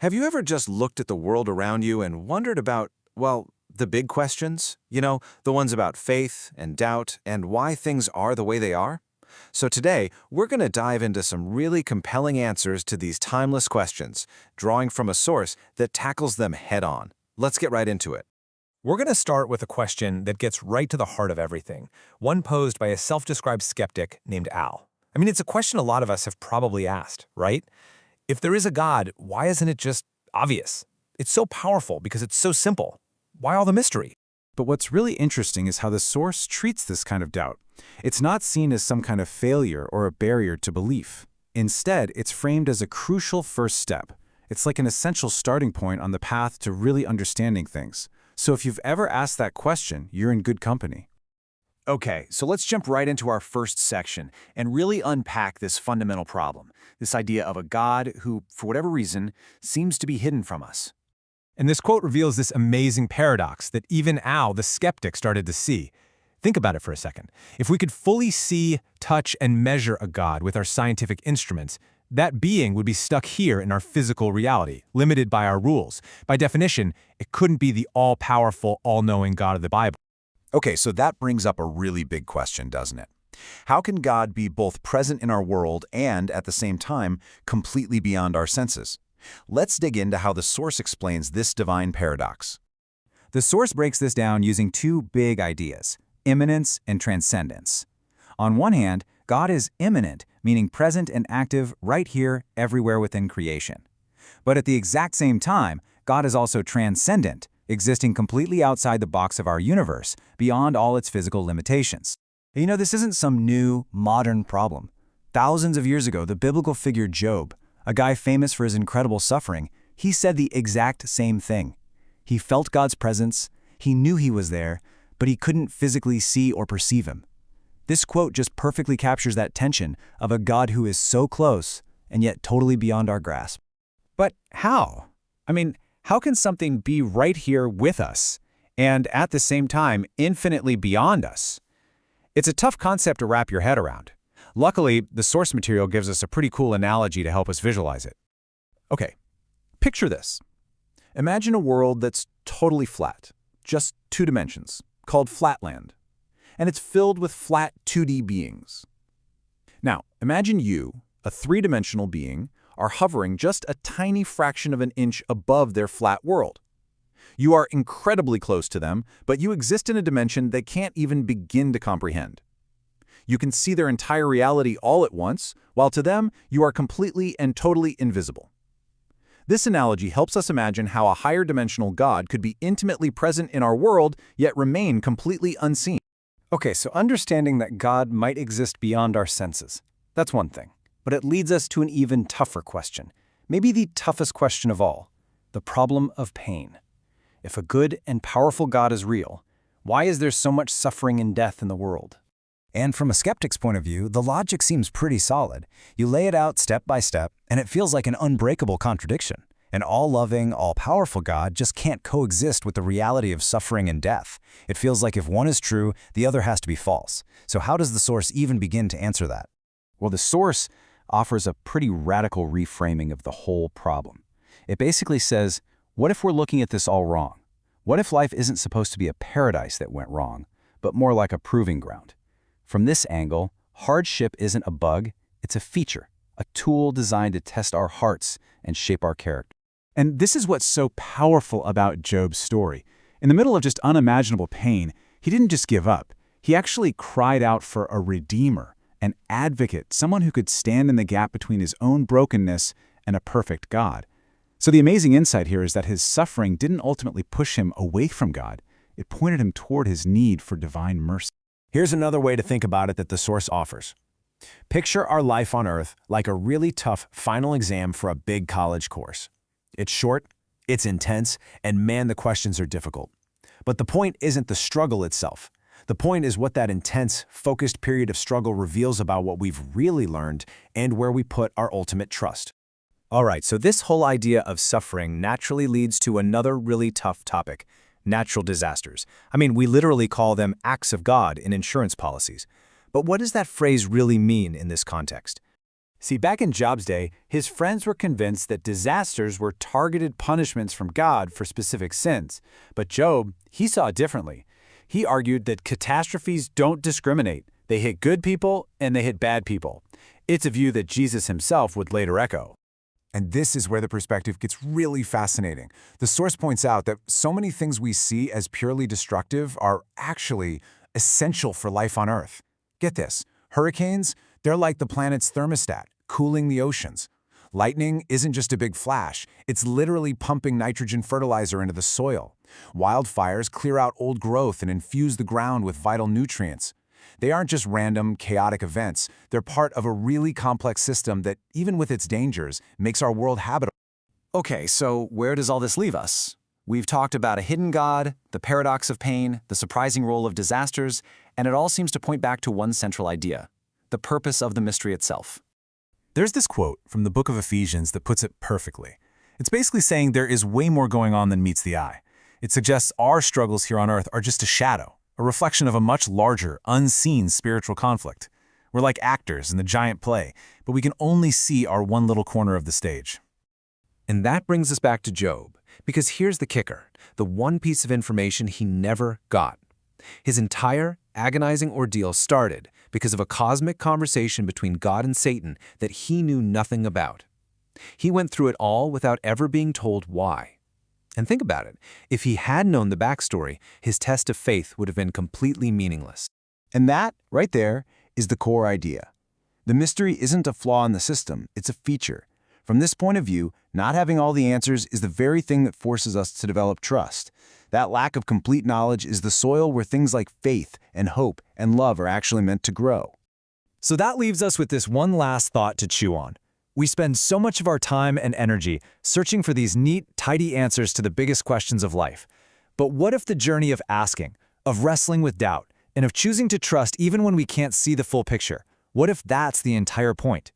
Have you ever just looked at the world around you and wondered about, well, the big questions? The ones about faith and doubt and why things are the way they are? So today, we're going to dive into some really compelling answers to these timeless questions, drawing from a source that tackles them head-on. Let's get right into it. We're going to start with a question that gets right to the heart of everything, one posed by a self-described skeptic named Al. It's a question a lot of us have probably asked, right? If there is a God, why isn't it just obvious? It's so powerful because it's so simple. Why all the mystery? But what's really interesting is how the source treats this kind of doubt. It's not seen as some kind of failure or a barrier to belief. Instead, it's framed as a crucial first step. It's like an essential starting point on the path to really understanding things. So if you've ever asked that question, you're in good company. Okay, so let's jump right into our first section and really unpack this fundamental problem, this idea of a God who, for whatever reason, seems to be hidden from us. And this quote reveals this amazing paradox that even Al, the skeptic, started to see. Think about it for a second. If we could fully see, touch, and measure a God with our scientific instruments, that being would be stuck here in our physical reality, limited by our rules. By definition, it couldn't be the all-powerful, all-knowing God of the Bible. Okay, so that brings up a really big question, doesn't it? How can God be both present in our world and, at the same time, completely beyond our senses? Let's dig into how the source explains this divine paradox. The source breaks this down using two big ideas, immanence and transcendence. On one hand, God is immanent, meaning present and active right here, everywhere within creation. But at the exact same time, God is also transcendent, existing completely outside the box of our universe, beyond all its physical limitations. This isn't some new, modern problem. Thousands of years ago, the biblical figure Job, a guy famous for his incredible suffering, he said the exact same thing. He felt God's presence, he knew he was there, but he couldn't physically see or perceive him. This quote just perfectly captures that tension of a God who is so close and yet totally beyond our grasp. But how? How can something be right here with us and at the same time infinitely beyond us? It's a tough concept to wrap your head around. Luckily, the source material gives us a pretty cool analogy to help us visualize it. Okay, picture this. Imagine a world that's totally flat, just two dimensions, called flatland, and it's filled with flat 2D beings. Now, imagine you, a three-dimensional being, are hovering just a tiny fraction of an inch above their flat world. You are incredibly close to them, but you exist in a dimension they can't even begin to comprehend. You can see their entire reality all at once, while to them, you are completely and totally invisible. This analogy helps us imagine how a higher dimensional God could be intimately present in our world, yet remain completely unseen. Okay, so understanding that God might exist beyond our senses, that's one thing. But it leads us to an even tougher question, maybe the toughest question of all, the problem of pain. If a good and powerful God is real, why is there so much suffering and death in the world? And from a skeptic's point of view, the logic seems pretty solid. You lay it out step by step, and it feels like an unbreakable contradiction. An all-loving, all-powerful God just can't coexist with the reality of suffering and death. It feels like if one is true, the other has to be false. So how does the source even begin to answer that? Well, the source offers a pretty radical reframing of the whole problem. It basically says, what if we're looking at this all wrong? What if life isn't supposed to be a paradise that went wrong, but more like a proving ground? From this angle, hardship isn't a bug, it's a feature, a tool designed to test our hearts and shape our character. And this is what's so powerful about Job's story. In the middle of just unimaginable pain, he didn't just give up. He actually cried out for a redeemer, an advocate, someone who could stand in the gap between his own brokenness and a perfect God. So the amazing insight here is that his suffering didn't ultimately push him away from God. It pointed him toward his need for divine mercy. Here's another way to think about it that the source offers. Picture our life on Earth like a really tough final exam for a big college course. It's short, it's intense, and man, the questions are difficult. But the point isn't the struggle itself. The point is what that intense, focused period of struggle reveals about what we've really learned and where we put our ultimate trust. All right, so this whole idea of suffering naturally leads to another really tough topic, natural disasters. We literally call them acts of God in insurance policies. But what does that phrase really mean in this context? See, back in Job's day, his friends were convinced that disasters were targeted punishments from God for specific sins. But Job, he saw it differently. He argued that catastrophes don't discriminate. They hit good people and they hit bad people. It's a view that Jesus himself would later echo. And this is where the perspective gets really fascinating. The source points out that so many things we see as purely destructive are actually essential for life on Earth. Get this, hurricanes, they're like the planet's thermostat, cooling the oceans. Lightning isn't just a big flash, it's literally pumping nitrogen fertilizer into the soil. Wildfires clear out old growth and infuse the ground with vital nutrients. They aren't just random, chaotic events. They're part of a really complex system that, even with its dangers, makes our world habitable. Okay, so where does all this leave us? We've talked about a hidden God, the paradox of pain, the surprising role of disasters, and it all seems to point back to one central idea: the purpose of the mystery itself. There's this quote from the book of Ephesians that puts it perfectly. It's basically saying there is way more going on than meets the eye. It suggests our struggles here on earth are just a shadow, a reflection of a much larger, unseen spiritual conflict. We're like actors in the giant play, but we can only see our one little corner of the stage. And that brings us back to Job, because here's the kicker, the one piece of information he never got. His entire agonizing ordeal started because of a cosmic conversation between God and Satan that he knew nothing about. He went through it all without ever being told why. And think about it, if he had known the backstory, his test of faith would have been completely meaningless. And that, right there, is the core idea. The mystery isn't a flaw in the system, it's a feature. From this point of view, not having all the answers is the very thing that forces us to develop trust. That lack of complete knowledge is the soil where things like faith and hope and love are actually meant to grow. So that leaves us with this one last thought to chew on. We spend so much of our time and energy searching for these neat, tidy answers to the biggest questions of life. But what if the journey of asking, of wrestling with doubt, and of choosing to trust even when we can't see the full picture, what if that's the entire point?